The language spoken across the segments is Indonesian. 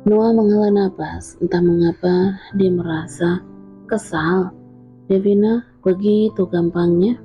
Noah menghela napas, entah mengapa dia merasa kesal. Devina begitu gampangnya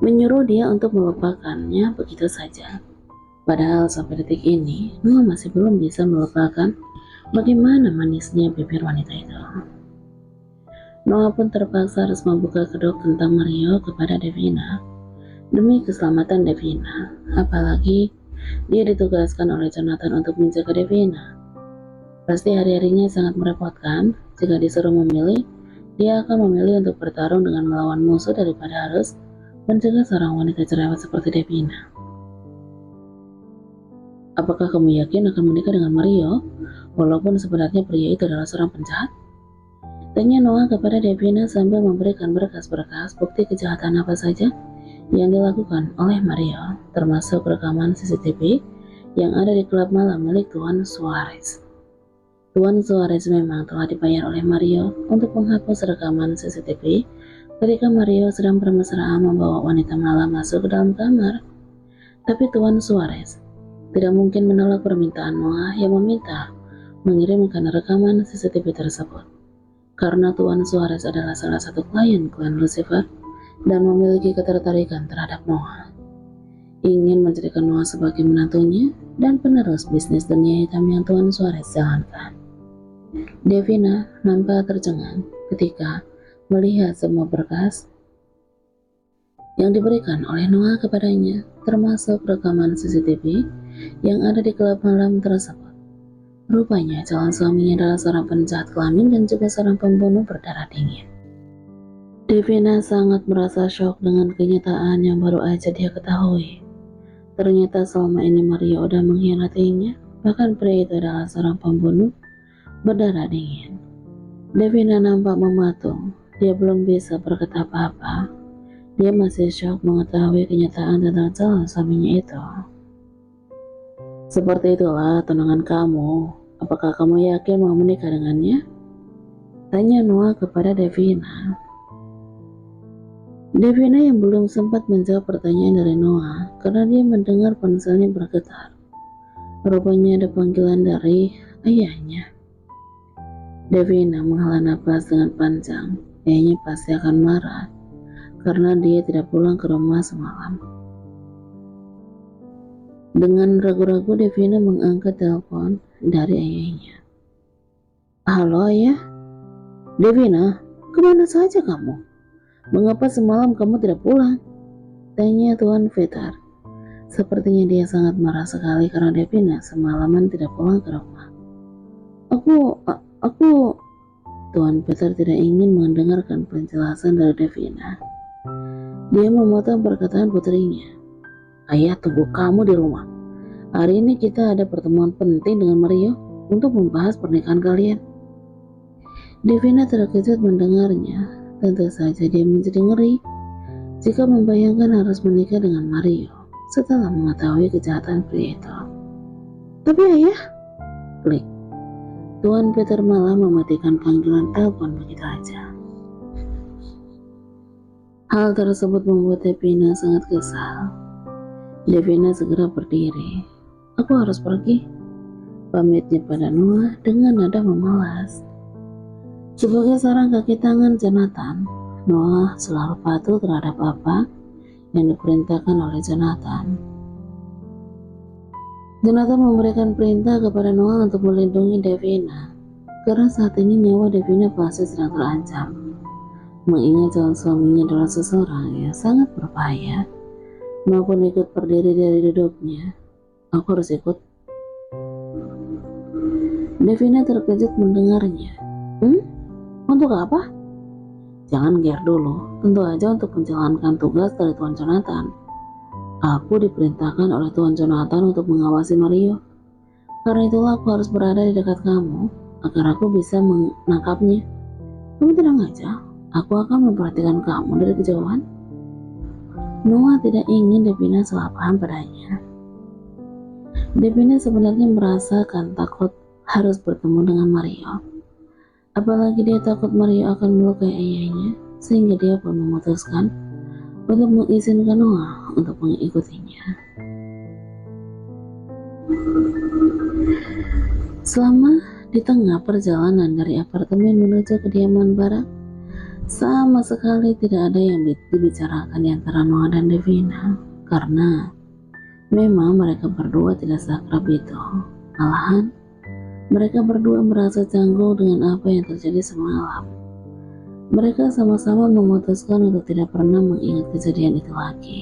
menyuruh dia untuk melupakannya begitu saja. Padahal sampai detik ini, Noah masih belum bisa melupakan bagaimana manisnya bibir wanita itu. Noah pun terpaksa harus membuka kedok tentang Mario kepada Devina demi keselamatan Devina. Apalagi dia ditugaskan oleh Jonathan untuk menjaga Devina. Pasti hari-harinya sangat merepotkan. Jika disuruh memilih, dia akan memilih untuk bertarung dengan melawan musuh daripada harus mencegah seorang wanita cerewet seperti Devina. Apakah kamu yakin akan menikah dengan Mario, walaupun sebenarnya pria itu adalah seorang penjahat? Tanya Noah kepada Devina sambil memberikan berkas-berkas bukti kejahatan apa saja yang dilakukan oleh Mario, termasuk rekaman CCTV yang ada di klub malam milik Tuan Suarez. Tuan Suarez memang telah dibayar oleh Mario untuk menghapus rekaman CCTV ketika Mario sedang bermesraan membawa wanita malam masuk ke dalam kamar. Tapi Tuan Suarez tidak mungkin menolak permintaan Noah yang meminta mengirimkan rekaman CCTV tersebut. Karena Tuan Suarez adalah salah satu klien klan Lucifer dan memiliki ketertarikan terhadap Noah. Ingin menjadikan Noah sebagai menantunya dan penerus bisnis dunia hitam yang Tuan Suarez jalankan. Devina nampak tercengang ketika melihat semua berkas yang diberikan oleh Noah kepadanya, termasuk rekaman CCTV yang ada di klub malam tersebut. Rupanya calon suaminya adalah seorang penjahat kelamin dan juga seorang pembunuh berdarah dingin. Devina sangat merasa syok dengan kenyataan yang baru aja dia ketahui. Ternyata selama ini Mario udah mengkhianatinya, bahkan pria itu adalah seorang pembunuh berdarah dingin. Devina nampak mematung, dia belum bisa berkata apa-apa. Dia masih syok mengetahui kenyataan tentang calon suaminya itu. Seperti itulah tunangan kamu. Apakah kamu yakin mau menikah dengannya? Tanya Noah kepada Devina. Devina yang belum sempat menjawab pertanyaan dari Noah karena dia mendengar ponselnya bergetar. Rupanya ada panggilan dari ayahnya. Devina menghela napas dengan panjang. Ayahnya pasti akan marah karena dia tidak pulang ke rumah semalam. Dengan ragu-ragu Devina mengangkat telepon dari ayahnya. Halo ayah? Devina, kemana saja kamu? Mengapa semalam kamu tidak pulang? Tanya Tuan Peter. Sepertinya dia sangat marah sekali karena Devina semalaman tidak pulang ke rumah. Aku... Tuan Peter tidak ingin mendengarkan penjelasan dari Devina. Dia memotong perkataan putrinya. Ayah tunggu kamu di rumah. Hari ini kita ada pertemuan penting dengan Mario untuk membahas pernikahan kalian. Devina terkejut mendengarnya. Tentu saja dia menjadi ngeri jika membayangkan harus menikah dengan Mario setelah mengetahui kejahatan pria itu. Tapi ayah, klik. Tuan Peter malah mematikan panggilan telepon begitu aja. Hal tersebut membuat Devina sangat kesal. Devina segera berdiri. Aku harus pergi, pamitnya pada Noah dengan nada memalas. Sebagai seorang kaki tangan Jonathan, Noah selalu patuh terhadap apa yang diperintahkan oleh Jonathan. Jonathan memberikan perintah kepada Noah untuk melindungi Devina, karena saat ini nyawa Devina pasti sedang terancam. Mengingat calon suaminya adalah seseorang yang sangat berbahaya, maupun ikut berdiri dari duduknya. Aku harus ikut. Devina terkejut mendengarnya. Untuk apa? Jangan ger dulu. Tentu aja untuk menjalankan tugas dari Tuan Jonathan. Aku diperintahkan oleh Tuan Jonathan untuk mengawasi Mario. Karena itulah aku harus berada di dekat kamu agar aku bisa menangkapnya. Kamu tenang aja. Aku akan memperhatikan kamu dari kejauhan. Noah tidak ingin Devina salah paham padanya. Devina sebenarnya merasakan takut harus bertemu dengan Mario. Apalagi dia takut Mario akan melukai ayahnya, sehingga dia pun memutuskan untuk mengizinkan Noah untuk mengikutinya. Selama di tengah perjalanan dari apartemen menuju kediaman Barak, sama sekali tidak ada yang dibicarakan di antara Noah dan Devina, karena memang mereka berdua tidak seakrab itu. Malahan, mereka berdua merasa canggung dengan apa yang terjadi semalam. Mereka sama-sama memutuskan untuk tidak pernah mengingat kejadian itu lagi.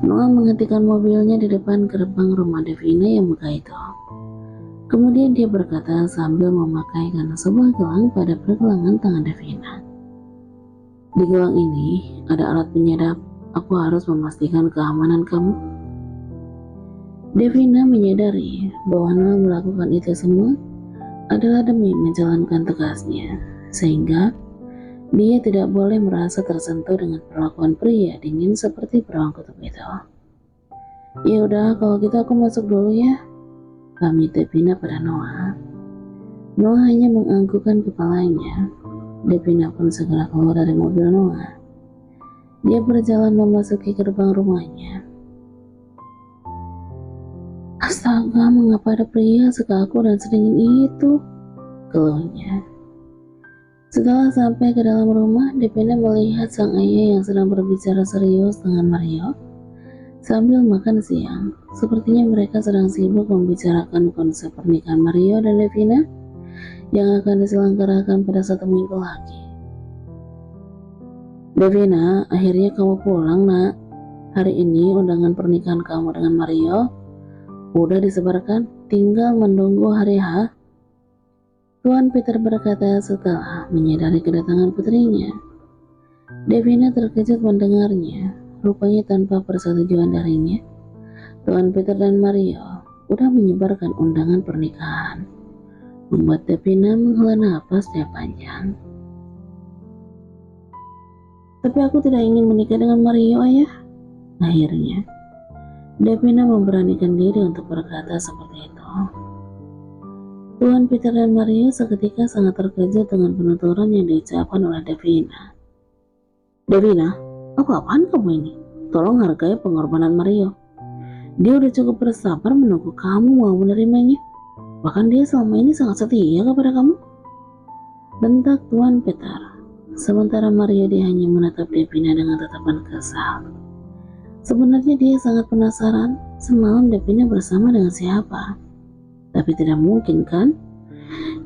Noah menghentikan mobilnya di depan gerbang rumah Devina yang megah itu. Kemudian dia berkata sambil memakaikan sebuah gelang pada pergelangan tangan Devina. Di gelang ini ada alat penyadap. Aku harus memastikan keamanan kamu. Devina menyadari bahwa Noah melakukan itu semua adalah demi menjalankan tugasnya, sehingga dia tidak boleh merasa tersentuh dengan perlakuan pria dingin seperti beruang kutub itu. Ya udah, kalau gitu aku masuk dulu ya, pamit Devina pada Noah. Noah hanya menganggukkan kepalanya. Devina pun segera keluar dari mobil Noah. Dia berjalan memasuki gerbang rumahnya. Astaga, mengapa ada pria sekaku dan sedingin itu? Keluhnya. Setelah sampai ke dalam rumah, Devina melihat sang ayah yang sedang berbicara serius dengan Mario sambil makan siang. Sepertinya mereka sedang sibuk membicarakan konsep pernikahan Mario dan Devina yang akan diselenggarakan pada 1 minggu lagi. Devina, akhirnya kamu pulang, nak. Hari ini undangan pernikahan kamu dengan Mario udah disebarkan, tinggal menunggu hari H. Tuan Peter berkata setelah menyadari kedatangan putrinya. Devina terkejut mendengarnya. Rupanya tanpa persetujuan darinya, Tuan Peter dan Mario udah menyebarkan undangan pernikahan. Membuat Devina menghela napas yang panjang. Tapi aku tidak ingin menikah dengan Mario, ayah. Akhirnya, Devina memberanikan diri untuk berkata seperti itu. Tuan Peter dan Mario seketika sangat terkejut dengan penuturan yang diucapkan oleh Devina. Devina, apa-apaan kamu ini? Tolong hargai pengorbanan Mario. Dia udah cukup bersabar menunggu kamu mau menerimanya. Bahkan dia selama ini sangat setia kepada kamu. Bentak Tuan Peter. Sementara Mario dia hanya menatap Devina dengan tatapan kesal. Sebenarnya dia sangat penasaran semalam Devina bersama dengan siapa. Tapi tidak mungkin kan?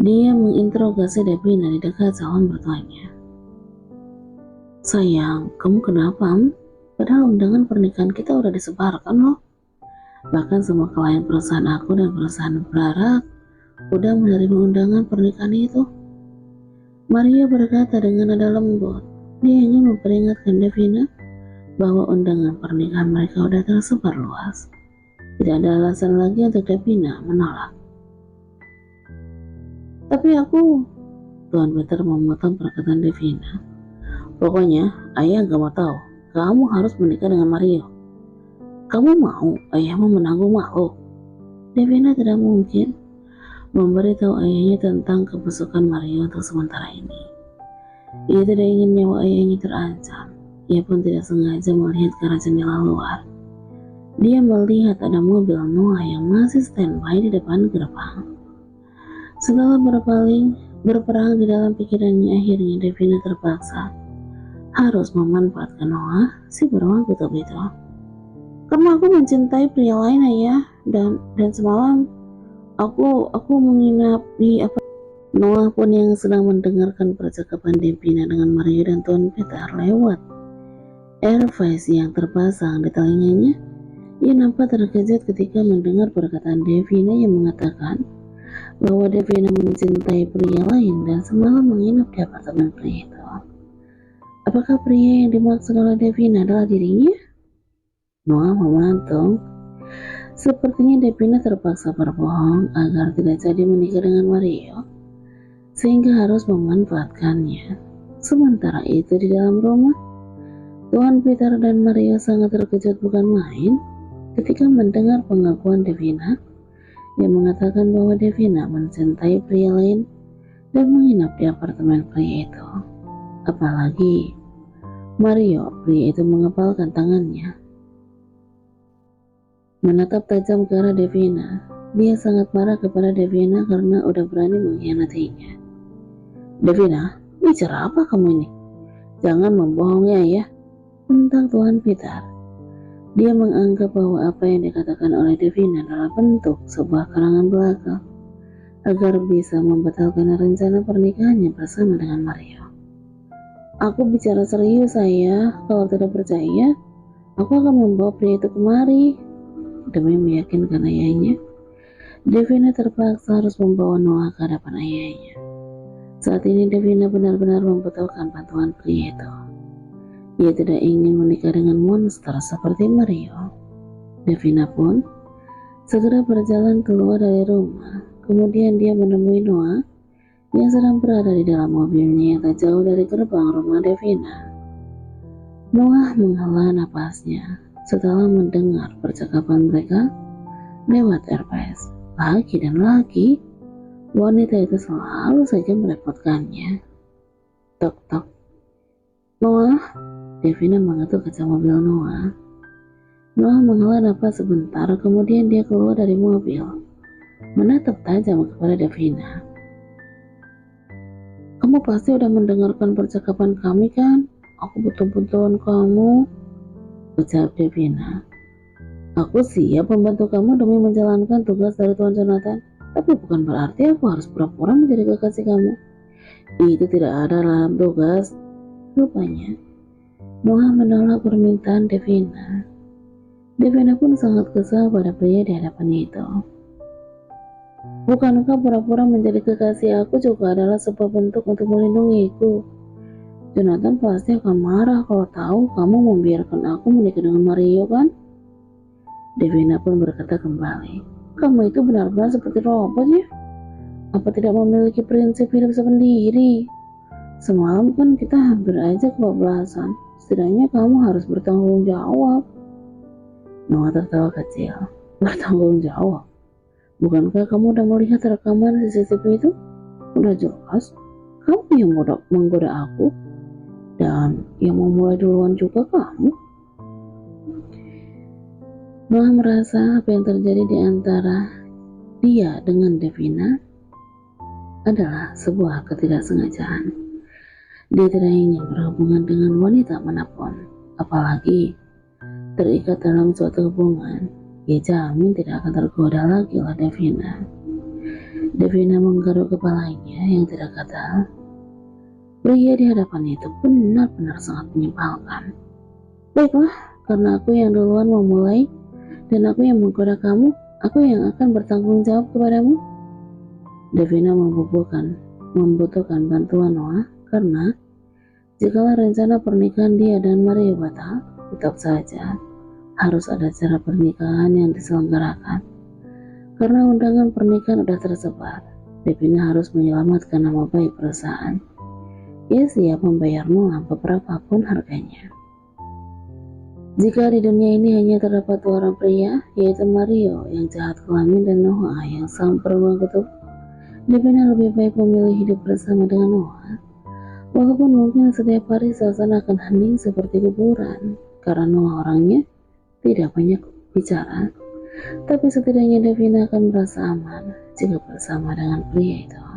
Dia menginterogasi Devina di dekat calon mertuanya. Sayang, kamu kenapa? Padahal undangan pernikahan kita udah disebarkan loh. Bahkan semua klien perusahaan aku dan perusahaan Barak udah menerima undangan pernikahan itu. Mario berkata dengan nada lembut. Dia hanya memperingatkan Devina bahwa undangan pernikahan mereka udah tersebar luas. Tidak ada alasan lagi untuk Devina menolak. Tapi aku, Tuan Peter memotong perkataan Devina. Pokoknya, ayah gak mau tahu. Kamu harus menikah dengan Mario. Kamu mau ayahmu menanggung malu? Devina tidak mungkin memberitahu ayahnya tentang kebusukan Mario untuk sementara ini. Ia tidak ingin nyawa ayahnya terancam. Ia pun tidak sengaja melihat ke arah jendela luar. Dia melihat ada mobil Noah yang masih standby di depan gerbang. Setelah berperang di dalam pikirannya, akhirnya Devina terpaksa harus memanfaatkan Noah, si beruang kutub itu. Karena aku mencintai pria lain, ayah, dan semalam aku menginap di apa. Noah pun yang sedang mendengarkan percakapan Devina dengan Mario dan Tuan Peter lewat earpiece yang terpasang di telinganya. Ia nampak terkejut ketika mendengar perkataan Devina yang mengatakan bahwa Devina mencintai pria lain dan semalam menginap di apartemen pria itu. Apakah pria yang dimaksud oleh Devina adalah dirinya? Noah memantau. Sepertinya Devina terpaksa berbohong agar tidak jadi menikah dengan Mario, sehingga harus memanfaatkannya. Sementara itu di dalam rumah, Tuan Peter dan Mario sangat terkejut bukan main ketika mendengar pengakuan Devina yang mengatakan bahwa Devina mencintai pria lain dan menginap di apartemen pria itu. Apalagi Mario, pria itu mengepalkan tangannya. menatap tajam ke arah Devina. Dia sangat marah kepada Devina karena udah berani mengkhianatinya. Devina, bicara apa kamu ini? Jangan membohongi ayah, tentang Tuan Peter. Dia menganggap bahwa apa yang dikatakan oleh Devina adalah bentuk sebuah karangan belaka agar bisa membatalkan rencana pernikahannya bersama dengan Mario. Aku bicara serius ayah, kalau tidak percaya, aku akan membawa pria itu kemari. Demi meyakinkan ayahnya, Devina terpaksa harus membawa Noah ke hadapan ayahnya. Saat ini Devina benar-benar membutuhkan bantuan pria itu. Ia tidak ingin menikah dengan monster seperti Mario. Devina pun segera berjalan keluar dari rumah. Kemudian dia menemui Noah yang sedang berada di dalam mobilnya yang tak jauh dari gerbang rumah Devina. Noah menghela napasnya setelah mendengar percakapan mereka lewat AirPods. Lagi dan lagi, wanita itu selalu saja merepotkannya. Tok tok. Noah, Devina mengetuk kaca mobil Noah. Noah menghela napas sebentar, kemudian dia keluar dari mobil, menatap tajam kepada Devina. Kamu pasti udah mendengarkan percakapan kami kan? Aku butuh bantuan kamu, ucap Devina. Aku siap membantu kamu demi menjalankan tugas dari Tuan Jonathan, tapi bukan berarti aku harus pura-pura menjadi kekasih kamu. Itu tidak ada dalam tugas. Rupanya, Noah menolak permintaan Devina. Devina pun sangat kesal pada pria di hadapannya itu. Bukankah pura-pura menjadi kekasih aku juga adalah sebuah bentuk untuk melindungiku? Jonathan pasti akan marah kalau tahu kamu membiarkan aku menikah dengan Mario kan? Devina pun berkata kembali, kamu itu benar-benar seperti robot ya? Apa tidak memiliki prinsip hidup sendiri? Semalam kan kita hampir aja kebablasan. Setidaknya kamu harus bertanggung jawab. Noah tertawa kecil. Bertanggung jawab? Bukankah kamu udah melihat rekaman CCTV itu? Udah jelas, kamu yang menggoda aku. Dan yang mau mulai duluan juga kamu. Noah merasa apa yang terjadi di antara dia dengan Devina adalah sebuah ketidaksengajaan. Dia tidak ingin berhubungan dengan wanita manapun, apalagi terikat dalam suatu hubungan. Ia jamin tidak akan tergoda lagi oleh Devina. Devina menggaruk kepalanya yang tidak gatal. Pria di hadapan itu benar-benar sangat menyebalkan. Baiklah, karena aku yang duluan memulai dan aku yang menggoda kamu, aku yang akan bertanggung jawab kepadamu. Devina membutuhkan bantuan Noah karena jikalau rencana pernikahan dia dan Mario batal, tetap saja harus ada acara pernikahan yang diselenggarakan. Karena undangan pernikahan sudah tersebar, Devina harus menyelamatkan nama baik perusahaan. Ia siap membayar Noah berapapun harganya. Jika di dunia ini hanya terdapat dua orang pria, yaitu Mario yang jahat kelamin dan Noah yang sang beruang kutub, Devina lebih baik memilih hidup bersama dengan Noah. Walaupun mungkin setiap hari suasana akan hening seperti kuburan, karena Noah orangnya tidak banyak bicara, tapi setidaknya Devina akan merasa aman jika bersama dengan pria itu.